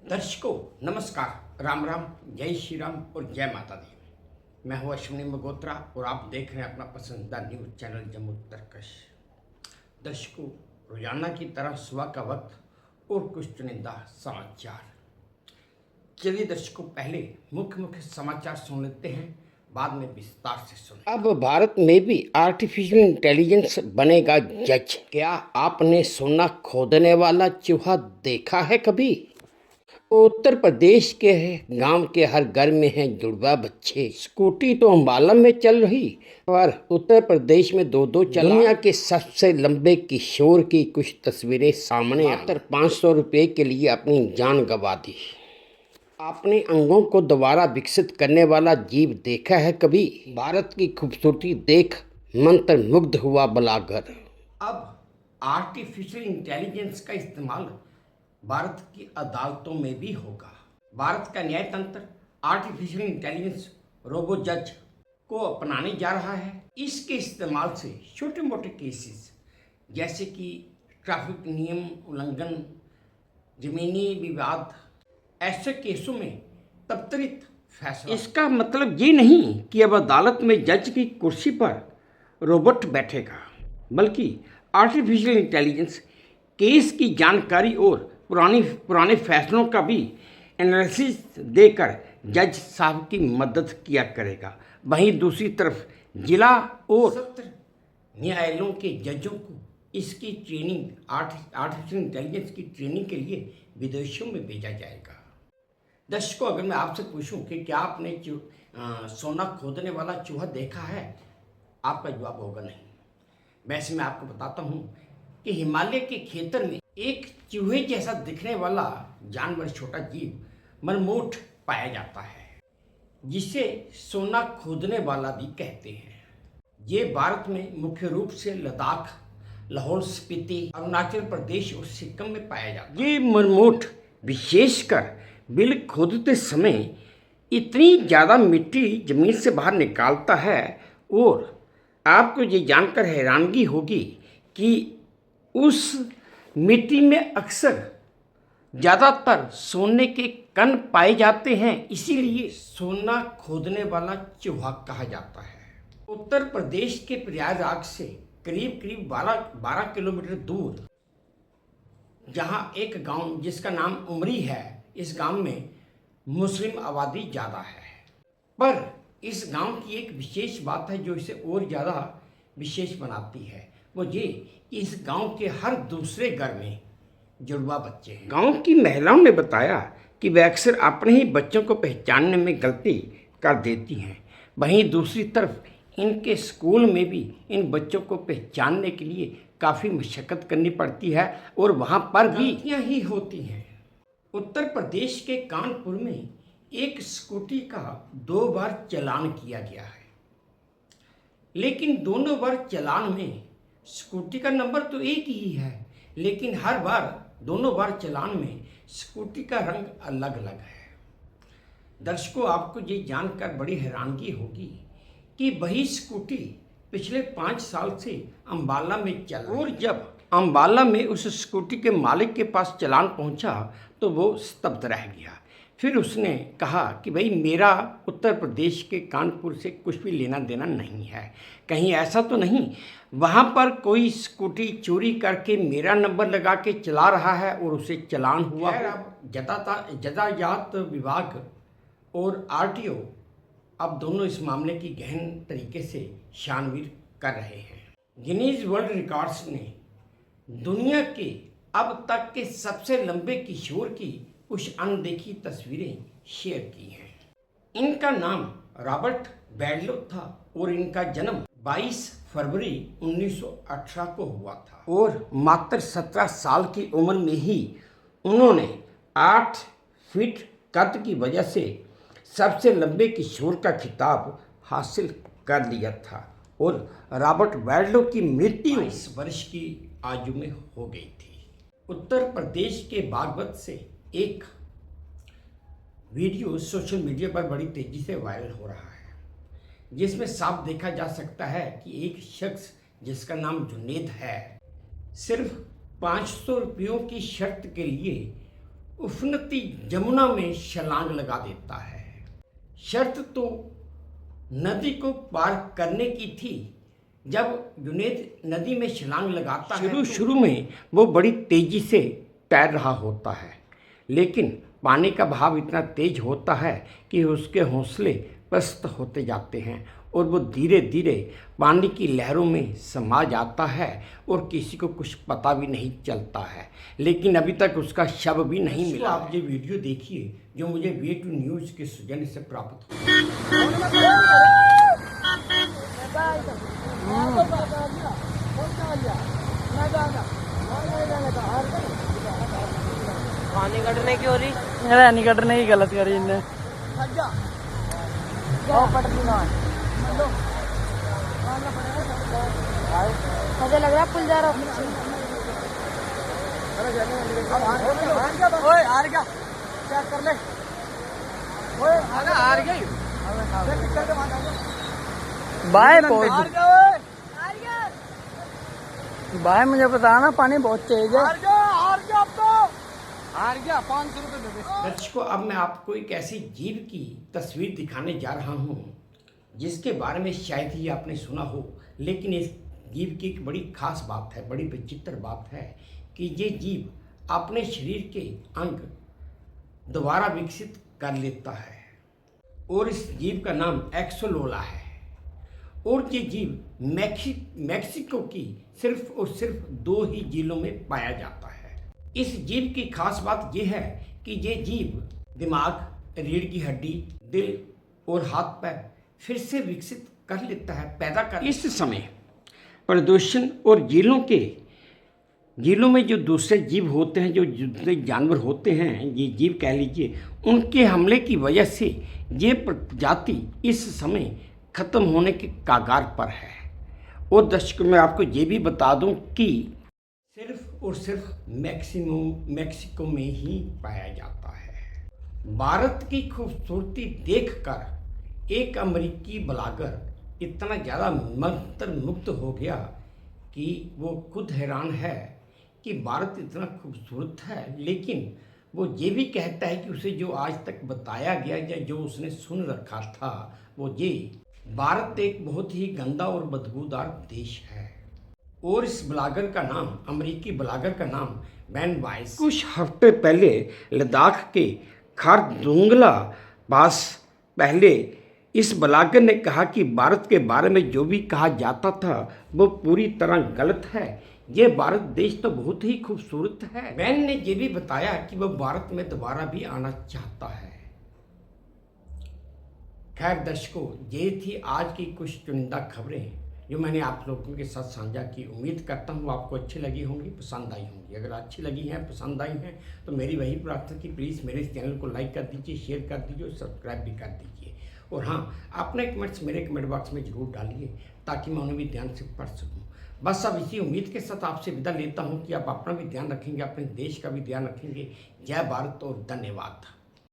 दर्शकों नमस्कार, राम राम, जय श्री राम और जय माता दी। मैं हूँ अश्विनी मगोत्रा और आप देख रहे हैं अपना पसंदीदा न्यूज़ चैनल जम्मू तरकश। दर्शकों, रोजाना की तरह सुबह का वक्त और कुछ चुनिंदा समाचार। चलिए दर्शकों, पहले मुख्य समाचार सुन लेते हैं, बाद में विस्तार से सुने। अब भारत में भी आर्टिफिशियल इंटेलिजेंस बनेगा जज। क्या आपने सोना खोदने वाला चूहा देखा है कभी? उत्तर प्रदेश के गांव के हर घर में हैं जुड़वा बच्चे। स्कूटी तो अंबाला में चल रही, पर उत्तर प्रदेश में दो दो चला। दुनिया के सबसे लंबे किशोर की कुछ तस्वीरें सामने आई। मात्र 500 रुपये के लिए अपनी जान गंवा दी। अपने अंगों को दोबारा विकसित करने वाला जीव देखा है कभी? भारत की खूबसूरती देख मंत्रमुग्ध हुआ बलागर। अब आर्टिफिशियल इंटेलिजेंस का इस्तेमाल भारत की अदालतों में भी होगा। भारत का न्याय तंत्र आर्टिफिशियल इंटेलिजेंस रोबो जज को अपनाने जा रहा है। इसके इस्तेमाल से छोटे मोटे केसेस जैसे कि ट्रैफिक नियम उल्लंघन, जमीनी विवाद, ऐसे केसों में त्वरित फैसला। इसका मतलब ये नहीं कि अब अदालत में जज की कुर्सी पर रोबोट बैठेगा, बल्कि आर्टिफिशियल इंटेलिजेंस केस की जानकारी और पुराने फैसलों का भी एनालिसिस देकर जज साहब की मदद किया करेगा। वहीं दूसरी तरफ जिला और सत्र न्यायालयों के जजों को इसकी ट्रेनिंग आर्टिफिशियल इंटेलिजेंस की ट्रेनिंग के लिए विदेशों में भेजा जाएगा। दर्शकों, अगर मैं आपसे पूछूं कि क्या आपने सोना खोदने वाला चूहा देखा है, आपका जवाब होगा नहीं। वैसे मैं आपको बताता हूं कि हिमालय के खेतर में एक चूहे जैसा दिखने वाला जानवर, छोटा जीव मरमोट पाया जाता है, जिसे सोना खोदने वाला भी कहते हैं। ये भारत में मुख्य रूप से लद्दाख, लाहौल स्पीति, अरुणाचल प्रदेश और सिक्किम में पाया जाता है। ये मरमोट विशेषकर बिल खोदते समय इतनी ज़्यादा मिट्टी जमीन से बाहर निकालता है, और आपको ये जानकर हैरानगी होगी कि उस मिट्टी में अक्सर ज़्यादातर सोने के कण पाए जाते हैं, इसीलिए सोना खोदने वाला चूहा कहा जाता है। उत्तर प्रदेश के प्रयागराज से करीब 12 किलोमीटर दूर जहां एक गांव जिसका नाम उमरी है, इस गांव में मुस्लिम आबादी ज़्यादा है। पर इस गांव की एक विशेष बात है जो इसे और ज़्यादा विशेष बनाती है। वो ये, इस गांव के हर दूसरे घर में जुड़वा बच्चे हैं। गांव की महिलाओं ने बताया कि वे अक्सर अपने ही बच्चों को पहचानने में गलती कर देती हैं। वहीं दूसरी तरफ इनके स्कूल में भी इन बच्चों को पहचानने के लिए काफ़ी मशक्क़त करनी पड़ती है, और वहाँ पर भी गलतियाँ ही होती हैं। उत्तर प्रदेश के कानपुर में एक स्कूटी का 2 बार चालान किया गया है, लेकिन दोनों बार चालान में स्कूटी का नंबर तो एक ही है, लेकिन हर बार दोनों बार चालान में स्कूटी का रंग अलग अलग है। दर्शकों, आपको ये जानकर बड़ी हैरानगी होगी कि वही स्कूटी पिछले 5 साल से अंबाला में चल रही है, और जब अंबाला में उस स्कूटी के मालिक के पास चालान पहुंचा तो वो स्तब्ध रह गया। फिर उसने कहा कि भाई, मेरा उत्तर प्रदेश के कानपुर से कुछ भी लेना देना नहीं है, कहीं ऐसा तो नहीं वहाँ पर कोई स्कूटी चोरी करके मेरा नंबर लगा के चला रहा है और उसे चालान हुआ। यातायात विभाग और आरटीओ अब दोनों इस मामले की गहन तरीके से छानबीन कर रहे हैं। गिनीज वर्ल्ड रिकॉर्ड्स ने दुनिया के अब तक के सबसे लंबे किशोर की कुछ अनदेखी तस्वीरें शेयर की हैं। इनका नाम रॉबर्ट बैडलो था और इनका जन्म 22 फरवरी 1918 को हुआ था, और मात्र 17 साल की उम्र में ही उन्होंने 8 फीट कद की वजह से सबसे लंबे किशोर का खिताब हासिल कर लिया था, और रॉबर्ट बैडलो की मृत्यु 22 वर्ष की आयु में हो गई थी। उत्तर प्रदेश के बागपत से एक वीडियो सोशल मीडिया पर बड़ी तेजी से वायरल हो रहा है, जिसमें साफ देखा जा सकता है कि एक शख्स जिसका नाम जुनेद है, सिर्फ 500 रुपयों की शर्त के लिए उफनती जमुना में छलांग लगा देता है। शर्त तो नदी को पार करने की थी। जब जुनैद नदी में छलांग लगाता है शुरू में वो बड़ी तेजी से तैर रहा होता है, लेकिन पानी का बहाव इतना तेज होता है कि उसके हौसले पस्त होते जाते हैं और वो धीरे धीरे पानी की लहरों में समा जाता है और किसी को कुछ पता भी नहीं चलता है। लेकिन अभी तक उसका शव भी नहीं मिला। आप ये वीडियो देखिए जो मुझे वे2 न्यूज़ के सौजन्य से प्राप्त हुआ। पानी कटने की हो रही नहीं कटने की गलत करी इनने। मुझे लग रहा पुल जा रहा ओए हार गया, क्या कर ले। ओए हार गई। बाय पहुंच बाय, मुझे पता ना पानी बहुत तेज है। हार गया 500 रुपये दे दे। दर्शकों, अब मैं आपको एक ऐसी जीव की तस्वीर दिखाने जा रहा हूँ जिसके बारे में शायद ही आपने सुना हो, लेकिन इस जीव की एक बड़ी खास बात है, बड़ी विचित्र बात है कि ये जीव अपने शरीर के अंग दोबारा विकसित कर लेता है और इस जीव का नाम एक्सोलोला है। और ये जीव मैक्सिको की सिर्फ और सिर्फ 2 ही जिलों में पाया जाता है। इस जीव की खास बात यह है कि ये जीव दिमाग, रीढ़ की हड्डी, दिल और हाथ पैर फिर से विकसित कर लेता है, पैदा कर। इस समय प्रदूषण और झीलों में जो दूसरे जीव होते हैं, जो दूसरे जानवर होते हैं, ये जीव कह लीजिए, उनके हमले की वजह से ये प्रजाति इस समय खत्म होने के कागार पर है। और दर्शकों, मैं आपको ये भी बता दूं कि सिर्फ और सिर्फ मैक्सिको में ही पाया जाता है। भारत की खूबसूरती देखकर एक अमेरिकी ब्लॉगर इतना ज़्यादा मंत्रमुग्ध हो गया कि वो खुद हैरान है कि भारत इतना खूबसूरत है, लेकिन वो ये भी कहता है कि उसे जो आज तक बताया गया या जो उसने सुन रखा था वो ये, भारत एक बहुत ही गंदा और बदबूदार देश है। और इस ब्लॉगर का नाम, अमेरिकी ब्लॉगर का नाम बेन वाइस। कुछ हफ्ते पहले लद्दाख के खारदुंगला पास पहले इस ब्लॉगर ने कहा कि भारत के बारे में जो भी कहा जाता था वो पूरी तरह गलत है। ये भारत देश तो बहुत ही खूबसूरत है। बेन ने ये भी बताया कि वह भारत में दोबारा भी आना चाहता है। खैर दर्शकों, ये थी आज की कुछ चुनिंदा खबरें जो मैंने आप लोगों के साथ साझा की। उम्मीद करता हूँ आपको अच्छी लगी होंगी, पसंद आई होंगी। अगर अच्छी लगी हैं, पसंद आई हैं, तो मेरी वही प्रार्थना कि प्लीज़ मेरे इस चैनल को लाइक कर दीजिए, शेयर कर दीजिए और सब्सक्राइब भी कर दीजिए। और हाँ, अपने कमेंट्स मेरे कमेंट बॉक्स में ज़रूर डालिए ताकि मैं उन्हें भी ध्यान से पढ़ सकूँ। बस अब इसी उम्मीद के साथ आपसे विदा लेता हूँ कि आप अपना भी ध्यान रखेंगे, अपने देश का भी ध्यान रखेंगे। जय भारत और धन्यवाद।